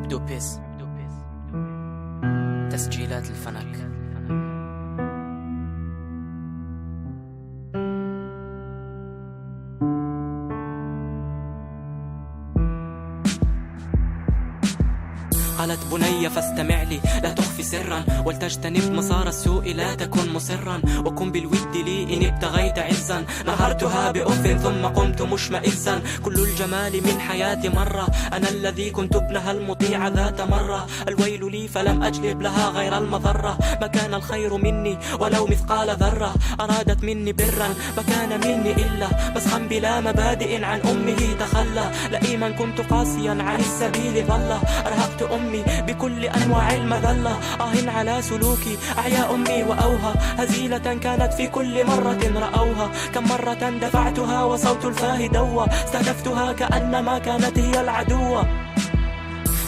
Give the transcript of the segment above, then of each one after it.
دوبيس تسجيلات الفنك. قالت بني فاستمع لي لا تخفي سرا ولتجتنب مسار السوء لا تكن مصرا وكن بالود لي إن ابتغيت عزا. نهرتها بأف ثم قمت مشمئزا كل الجمال من حياتي مرة أنا الذي كنت ابنها المطيع ذات مرة. الويل لي فلم أجلب لها غير المضرة ما كان الخير مني ولو مثقال ذرة. أرادت مني برا ما كان مني إلا مسخا بلا مبادئ عن أمه تخلى. لئيما كنت قاسيا عن السبيل ظل أرهقت أمي بكل أنواع المذلة. على سلوكي أعيا أمي وأوها هزيلة كانت في كل مرة رأوها. كم مرة دفعتها وصوت الفاه دوى استهدفتها كأنما كانت هي العدوة.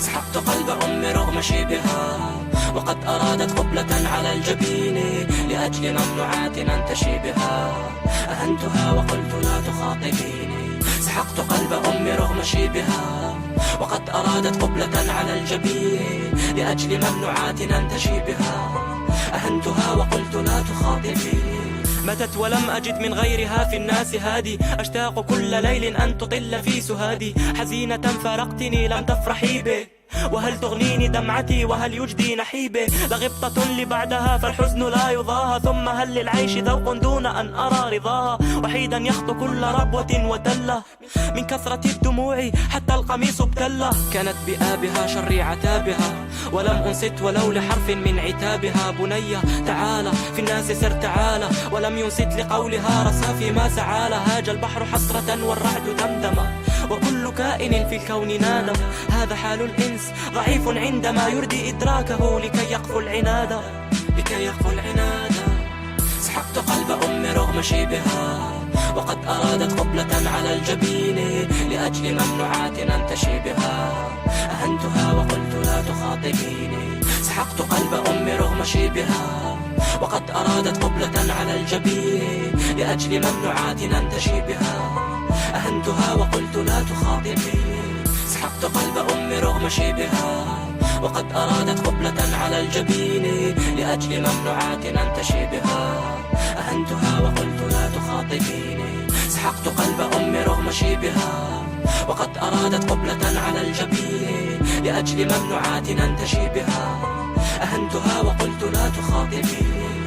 سحبت قلب أمي رغم شيبها وقد أرادت قبلة على الجبين لأجل ممنوعات أنتشي بها. أهنتها وقلت لا تخاطبيني. سحقت قلب أمي رغم شيبها وقد أرادت قبلة على الجبين لأجل ممنوعات أنتشي بها. أهنتها وقلت لا تخاطبيني. متت ولم أجد من غيرها في الناس هادي أشتاق كل ليل أن تطل في سهادي. حزينة فارقتني لم تفرحي به وهل تغنيني دمعتي وهل يجدي نحيبه. لغبطة لبعدها فالحزن لا يضاها ثم هل للعيش ذوق دون أن أرى رضاها. وحيدا يخطو كل ربوة وتلة من كثرة الدموع حتى القميص ابتلة. كانت بآبها شر عتابها ولم أنصت ولو لحرف من عتابها. بنية تعالى في الناس سر تعالى ولم ينصت لقولها رسى فيما سعالى. هاج البحر حسرة والرعد دمدم وكل كائن في الكون نادم. هذا حال الإنس ضعيف عندما يردي إدراكه لكي يقفو العناد. سحبت قلب أمي رغم شيبها وقد أرادت قبلة على الجبين لأجل ممنوعات أنتشي بها. أهنتها وقلت لا تخاطبيني. سحقت قلب أمي رغم شيبها وقد أرادت قبلة على الجبين لأجل ممنوعات أنتشي بها. أهنتها وقلت لا تخاطبيني. سحقت قلب أمي رغم شيبها وقد أرادت قبلة على الجبين لأجل ممنوعات أنتشي بها. أهنتها وقلت لا تخاطبيني. سحقت قلب أمي رغم شيبها وقد أرادت قبلة على الجبين لأجل ممنوعات أنتشي بها. أهنتها وقلت لا تخاطبيني.